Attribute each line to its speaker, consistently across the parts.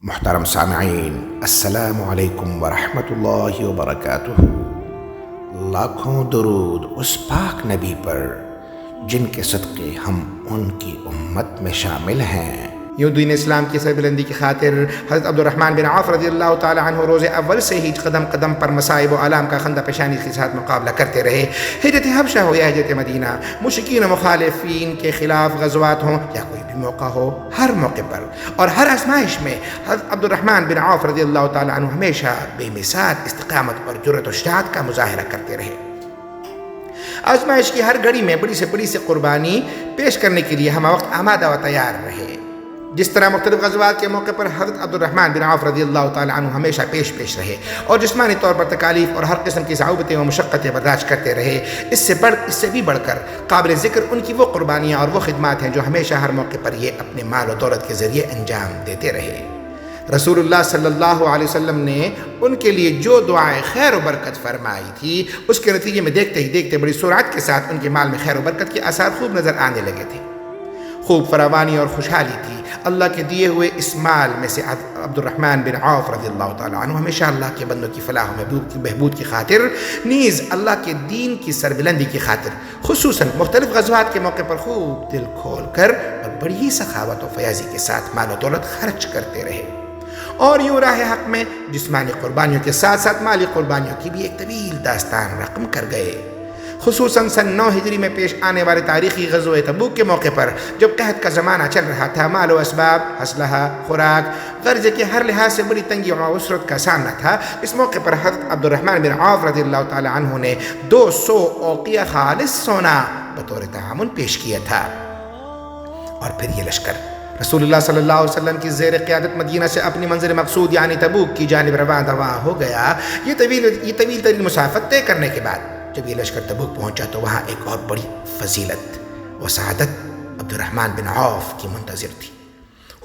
Speaker 1: محترم سامعین، السلام علیکم ورحمۃ اللہ وبرکاتہ۔ لاکھوں درود اس پاک نبی پر جن کے صدقے ہم ان کی امت میں شامل ہیں۔
Speaker 2: یوں دین اسلام کی سربلندی کی خاطر حضرت عبد الرحمن بن عوف رضی اللہ تعالی عنہ روز اول سے ہی قدم قدم پر مصائب و آلام کا خندہ پیشانی کے ساتھ مقابلہ کرتے رہے۔ ہجرت حبشہ ہو یا ہجرت مدینہ، مشرکین و مخالفین کے خلاف غزوات ہوں یا کوئی بھی موقع ہو، ہر موقع پر اور ہر آزمائش میں حضرت عبد الرحمن بن عوف رضی اللہ تعالی عنہ ہمیشہ بے مثال استقامت اور جرأت و شجاعت کا مظاہرہ کرتے رہے۔ آزمائش کی ہر گھڑی میں بڑی سے قربانی پیش کرنے کے لیے ہم وقت آمادہ و تیار رہے۔ جس طرح مختلف غزوات کے موقع پر حضرت عبد الرحمن بن عوف رضی اللہ تعالی عنہ ہمیشہ پیش رہے اور جسمانی طور پر تکالیف اور ہر قسم کی صعوبتیں و مشقتیں برداشت کرتے رہے۔ اس سے بھی بڑھ کر قابل ذکر ان کی وہ قربانیاں اور وہ خدمات ہیں جو ہمیشہ ہر موقع پر یہ اپنے مال و دولت کے ذریعے انجام دیتے رہے۔ رسول اللہ صلی اللہ علیہ وسلم نے ان کے لیے جو دعائیں خیر و برکت فرمائی تھی، اس کے نتیجے میں دیکھتے ہی دیکھتے بڑی سرعت کے ساتھ ان کے مال میں خیر و برکت کے آثار خوب نظر آنے لگے تھے۔ خوب فراوانی اور خوشحالی تھی۔ اللہ کے دیے ہوئے اس مال میں سے عبد الرحمن بن عوف رضی اللہ تعالی عنہ ہمیشہ اللہ کے بندوں کی فلاح و بہبود کی خاطر، نیز اللہ کے دین کی سربلندی کی خاطر، خصوصاً مختلف غزوات کے موقع پر خوب دل کھول کر اور بڑی ہی سخاوت و فیاضی کے ساتھ مال و دولت خرچ کرتے رہے، اور یوں راہ حق میں جسمانی قربانیوں کے ساتھ ساتھ مالی قربانیوں کی بھی ایک طویل داستان رقم کر گئے۔ خصوصاً سن 9 ہجری میں پیش آنے والے تاریخی غزوہ تبوک کے موقع پر جب قحط کا زمانہ چل رہا تھا، مال و اسباب، اسلحہ، خوراک، غرض کے ہر لحاظ سے بڑی تنگی و عسرت کا سامنا تھا۔ اس موقع پر حضرت عبد الرحمن بن عوف رضی اللہ تعالی عنہ نے 200 اوقیہ خالص سونا بطور تعاون پیش کیا تھا، اور پھر یہ لشکر رسول اللہ صلی اللہ علیہ وسلم کی زیر قیادت مدینہ سے اپنی منزل مقصود یعنی تبوک کی جانب رواں ہو گیا۔ یہ طویل ترین مسافت طے کرنے کے بعد جب یہ لشکر تبوک پہنچا تو وہاں ایک اور بڑی فضیلت و سعادت عبد الرحمن بن عوف کی منتظر تھی۔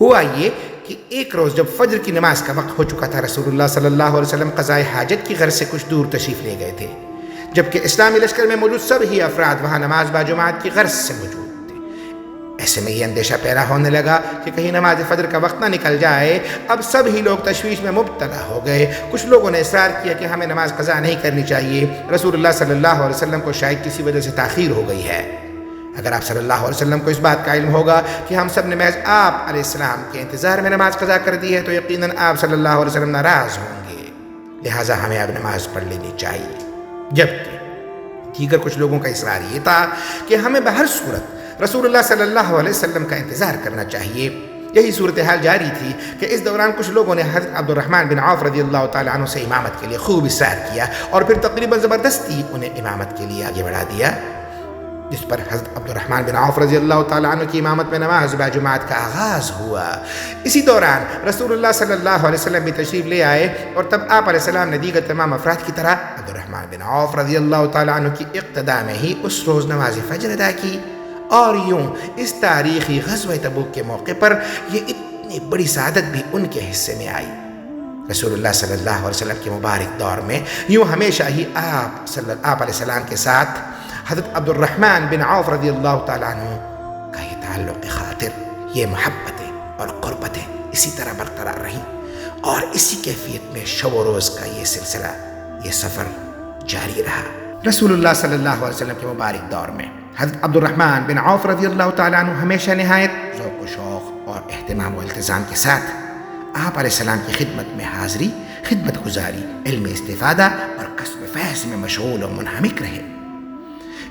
Speaker 2: ہوا یہ کہ ایک روز جب فجر کی نماز کا وقت ہو چکا تھا، رسول اللہ صلی اللہ علیہ وسلم قضاء حاجت کی غرض سے کچھ دور تشریف لے گئے تھے، جبکہ اسلامی لشکر میں موجود سب ہی افراد وہاں نماز باجماعت کی غرض سے موجود تھے۔ ایسے میں یہ اندیشہ پیدا ہونے لگا کہ کہیں نماز فجر کا وقت نہ نکل جائے۔ اب سب ہی لوگ تشویش میں مبتلا ہو گئے۔ کچھ لوگوں نے اصرار کیا کہ ہمیں نماز قضا نہیں کرنی چاہیے، رسول اللہ صلی اللہ علیہ وسلم کو شاید کسی وجہ سے تاخیر ہو گئی ہے۔ اگر آپ صلی اللہ علیہ وسلم کو اس بات کا علم ہوگا کہ ہم سب نے محض آپ علیہ السلام کے انتظار میں نماز قضا کر دی ہے تو یقیناً آپ صلی اللہ علیہ وسلم ناراض ہوں گے، لہٰذا ہمیں اب نماز پڑھ لینی چاہیے۔ جبکہ دیگر کچھ لوگوں کا اصرار یہ تھا کہ ہمیں بہر صورت رسول اللہ صلی اللہ علیہ وسلم کا انتظار کرنا چاہیے۔ یہی صورتحال جاری تھی کہ اس دوران کچھ لوگوں نے حضرت عبد الرحمن بن عوف رضی اللہ تعالی عنہ سے امامت کے لیے خوب اصرار کیا اور پھر تقریباً زبردستی انہیں امامت کے لیے آگے بڑھا دیا، جس پر حضرت عبد الرحمن بن عوف رضی اللہ تعالی عنہ کی امامت میں نماز باجماعت کا آغاز ہوا۔ اسی دوران رسول اللہ صلی اللہ علیہ وسلم بھی تشریف لے آئے، اور تب آپ علیہ السلام نے دیگر تمام افراد کی طرح عبد الرحمن بن عوف رضی اللہ تعالی عنہ کی اقتداء میں ہی اس روز نماز فجر ادا کی، اور یوں اس تاریخی غزوہ تبوک کے موقع پر یہ اتنی بڑی سعادت بھی ان کے حصے میں آئی۔ رسول اللہ صلی اللہ علیہ وسلم کے مبارک دور میں یوں ہمیشہ ہی آپ علیہ السلام کے ساتھ حضرت عبد الرحمن بن عوف رضی اللہ تعالیٰ عنہ کا یہ تعلق خاطر، یہ محبتیں اور قربتیں اسی طرح برقرار رہیں، اور اسی کیفیت میں شب و روز کا یہ سلسلہ، یہ سفر جاری رہا۔ رسول اللہ صلی اللہ علیہ وسلم کے مبارک دور میں حضرت عبد الرحمن بن عوف رضی اللہ تعالیٰ عنہ ہمیشہ نہایت ذوق و شوق اور اہتمام و التزام کے ساتھ آپ علیہ السلام کی خدمت میں حاضری، خدمت گزاری، علم استفادہ اور کسب فیض میں مشغول و منہمک رہے۔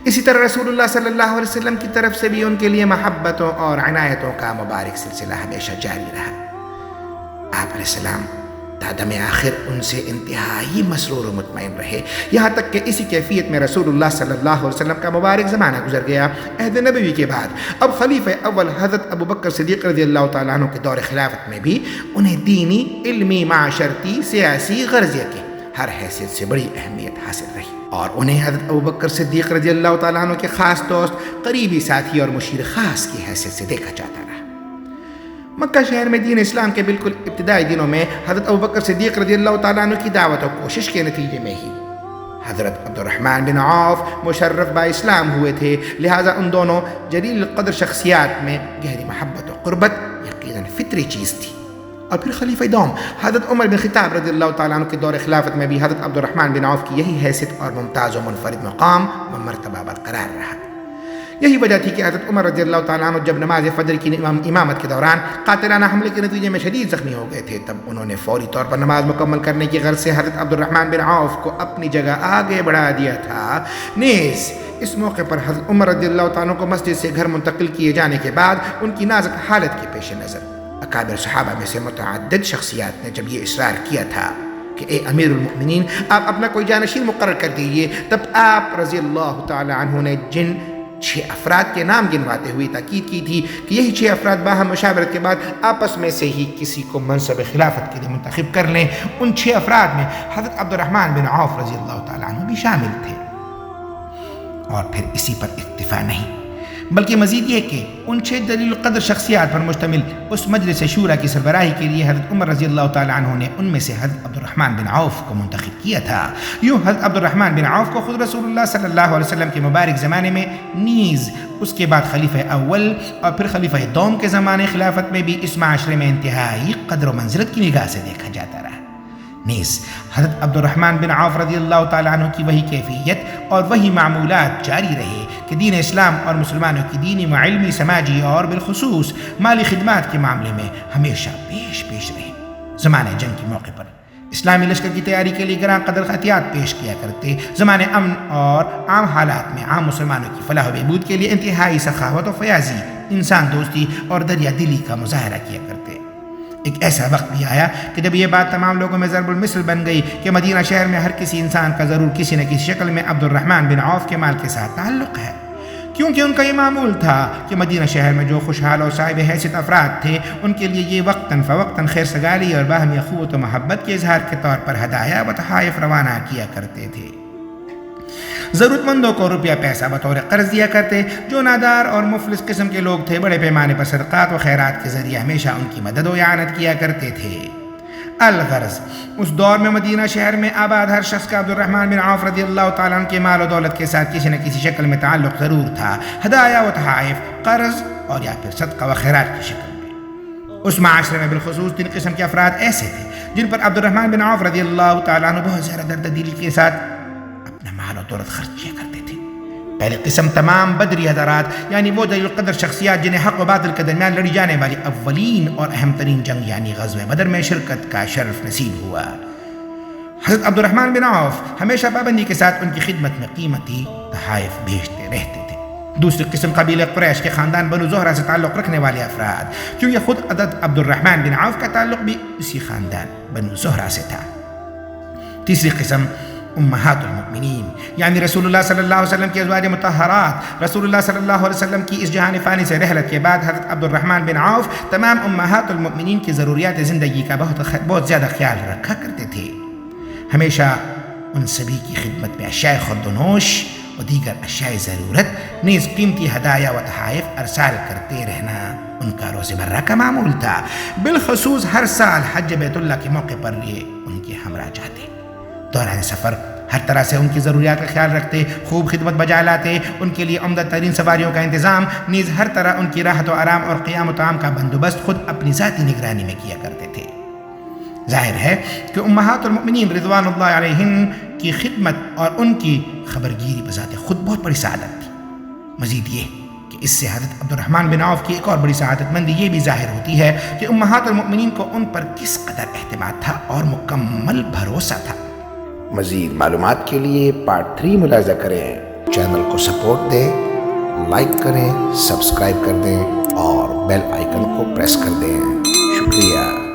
Speaker 2: اسی طرح رسول اللہ صلی اللہ علیہ وسلم کی طرف سے بھی ان کے لیے محبتوں اور عنایتوں کا مبارک سلسلہ ہمیشہ جاری رہا۔ آپ علیہ السلام تا دم آخر ان سے انتہائی مسرور و مطمئن رہے، یہاں تک کہ اسی کیفیت میں رسول اللہ صلی اللہ علیہ وسلم کا مبارک زمانہ گزر گیا۔ عہد نبوی کے بعد اب خلیفہ اول حضرت ابو بکر صدیق رضی اللہ تعالیٰ عنہ کے دور خلافت میں بھی انہیں دینی، علمی، معاشرتی، سیاسی، غرضیہ کی ہر حیثیت سے بڑی اہمیت حاصل رہی، اور انہیں حضرت ابو بکر صدیق رضی اللہ تعالیٰ عنہ کے خاص دوست، قریبی ساتھی اور مشیر خاص کی حیثیت سے دیکھا جاتا رہا۔ مکہ شہر میں دین اسلام کے بالکل ابتدائی دنوں میں حضرت ابو بکر صدیق رضی اللہ تعالیٰ عنہ کی دعوت و کوشش کے نتیجے میں ہی حضرت عبد الرحمن بن عوف مشرف با اسلام ہوئے تھے، لہٰذا ان دونوں جلیل القدر شخصیات میں گہری محبت و قربت یقیناً فطری چیز تھی، اور پھر خلیفہ دوم حضرت عمر بن خطاب رضی اللہ تعالیٰ عنہ کے دور خلافت میں بھی حضرت عبد الرحمن بن عوف کی یہی حیثیت اور ممتاز و منفرد مقام و مرتبہ برقرار رہا۔ یہی وجہ تھی کہ حضرت عمر رضی اللہ تعالیٰ عنہ جب نماز فجر کی امامت کے دوران قاتلانہ حملے کے نتیجے میں شدید زخمی ہو گئے تھے، تب انہوں نے فوری طور پر نماز مکمل کرنے کی غرض سے حضرت عبد الرحمن بن عوف کو اپنی جگہ آگے بڑھا دیا تھا۔ نیز اس موقع پر حضرت عمر رضی اللہ تعالیٰ عنہ کو مسجد سے گھر منتقل کیے جانے کے بعد ان کی نازک حالت کے پیش نظر اکابر صحابہ میں سے متعدد شخصیات نے جب یہ اصرار کیا تھا کہ اے امیر المؤمنین آپ اپنا کوئی جانشین مقرر کر دیجیے، تب آپ رضی اللہ تعالی عنہ نے جن 6 افراد کے نام گنواتے ہوئے تاکید کی تھی کہ یہی 6 افراد باہم مشاورت کے بعد آپس میں سے ہی کسی کو منصب خلافت کے لیے منتخب کر لیں، ان 6 افراد میں حضرت عبد الرحمن بن عوف رضی اللہ تعالی عنہ بھی شامل تھے۔ اور پھر اسی پر اکتفا نہیں بلکہ مزید یہ کہ ان 6 جلیل القدر شخصیات پر مشتمل اس مجلس شورا کی سربراہی کے لیے حضرت عمر رضی اللہ تعالی عنہ نے ان میں سے حضرت عبد الرحمن بن عوف کو منتخب کیا تھا۔ یوں حضرت عبد الرحمن بن عوف کو خود رسول اللہ صلی اللہ علیہ وسلم کے مبارک زمانے میں نیز اس کے بعد خلیفہ اول اور پھر خلیفہ دوم کے زمانے خلافت میں بھی اس معاشرے میں انتہائی قدر و منزلت کی نگاہ سے دیکھا جاتا رہا۔ نیز حضرت عبد الرحمن بن عوف رضی اللہ تعالیٰ عنہ کی وہی کیفیت اور وہی معمولات جاری رہے کہ دین اسلام اور مسلمانوں کی دینی و علمی سماجی اور بالخصوص مالی خدمات کے معاملے میں ہمیشہ پیش رہے۔ زمانے جنگ کے موقع پر اسلامی لشکر کی تیاری کے لیے گراں قدر احتیاط پیش کیا کرتے، زمانے امن اور عام حالات میں عام مسلمانوں کی فلاح و بہبود کے لیے انتہائی سخاوت و فیاضی، انسان دوستی اور دریا دلی کا مظاہرہ کیا کرتے۔ ایک ایسا وقت بھی آیا کہ جب یہ بات تمام لوگوں میں ضرب المثل بن گئی کہ مدینہ شہر میں ہر کسی انسان کا ضرور کسی نہ کسی شکل میں عبد الرحمن بن عوف کے مال کے ساتھ تعلق ہے، کیونکہ ان کا یہ معمول تھا کہ مدینہ شہر میں جو خوشحال اور صاحب حیثیت افراد تھے ان کے لیے یہ وقتاً فوقتاً خیر سگالی اور باہمی اخوت و محبت کے اظہار کے طور پر ہدایہ و تحائف روانہ کیا کرتے تھے۔ ضرورت مندوں کو روپیہ پیسہ بطور قرض دیا کرتے، جو نادار اور مفلس قسم کے لوگ تھے بڑے پیمانے پر صدقات و خیرات کے ذریعے ہمیشہ ان کی مدد و اعانت کیا کرتے تھے۔ الغرض اس دور میں مدینہ شہر میں آباد ہر شخص کا عبد الرحمن بن عوف رضی اللہ تعالیٰ عنہ کے مال و دولت کے ساتھ کسی نہ کسی شکل میں تعلق ضرور تھا، ہدایہ و تحائف، قرض اور یا پھر صدقہ و خیرات کی شکل میں۔ اس معاشرے میں بالخصوص 3 قسم کے افراد ایسے تھے جن پر عبد الرحمن بن عوف رضی اللہ تعالیٰ عنہ بہت زیادہ درد دلی کے ساتھ اپنا مال و دولت خرچ کیا کرتے تھے۔ پہلی قسم تمام بدری حضرات، یعنی وہ جلیل القدر شخصیات جنہیں حق و باطل کے درمیان لڑی جانے والی اولین اور اہم ترین جنگ یعنی غزوہ بدر میں شرکت کا شرف نصیب ہوا۔ حضرت عبد الرحمن بن عوف ہمیشہ پابندی کے ساتھ ان کی خدمت میں قیمتی تحائف بھیجتے رہتے تھے۔ دوسری قسم قبیلہ قریش کے خاندان بنو زہرہ سے تعلق رکھنے والے افراد، کیونکہ خود حضرت عبد الرحمن بن عوف کا تعلق بھی اسی خاندان بنو زہرہ سے تھا۔ تیسری قسم امہات المؤمنین، یعنی رسول اللہ صلی اللہ علیہ وسلم کی ازواج مطہرات۔ رسول اللہ صلی اللہ علیہ وسلم کی اس جہان فانی سے رحلت کے بعد حضرت عبد الرحمن بن عوف تمام امہات المؤمنین کی ضروریات زندگی کا بہت زیادہ خیال رکھا کرتے تھے، ہمیشہ ان سبھی کی خدمت میں اشیاء خورد و نوش و دیگر اشیاء ضرورت نیز قیمتی ہدایہ و تحائف ارسال کرتے رہنا ان کا روز مرہ کا معمول تھا۔ بالخصوص ہر سال حج بیت اللہ کے موقع پر یہ ان کے ہمراہ جاتے، دوران سفر ہر طرح سے ان کی ضروریات کا خیال رکھتے، خوب خدمت بجا لاتے، ان کے لیے عمدہ ترین سواریوں کا انتظام، نیز ہر طرح ان کی راحت و آرام اور قیام و طعام کا بندوبست خود اپنی ذاتی نگرانی میں کیا کرتے تھے۔ ظاہر ہے کہ امہات المؤمنین رضوان اللہ علیہن کی خدمت اور ان کی خبرگیری بذات خود بہت بڑی سعادت تھی۔ مزید یہ کہ اس سے حضرت عبد الرحمن بن عوف کی ایک اور بڑی سعادت مندی یہ بھی ظاہر ہوتی ہے کہ امہات المؤمنین کو ان پر کس قدر اعتماد تھا اور مکمل بھروسہ تھا۔
Speaker 1: مزید معلومات کے لیے پارٹ 3 ملاحظہ کریں، چینل کو سپورٹ دیں، لائک کریں، سبسکرائب کر دیں اور بیل آئیکن کو پریس کر دیں۔ شکریہ۔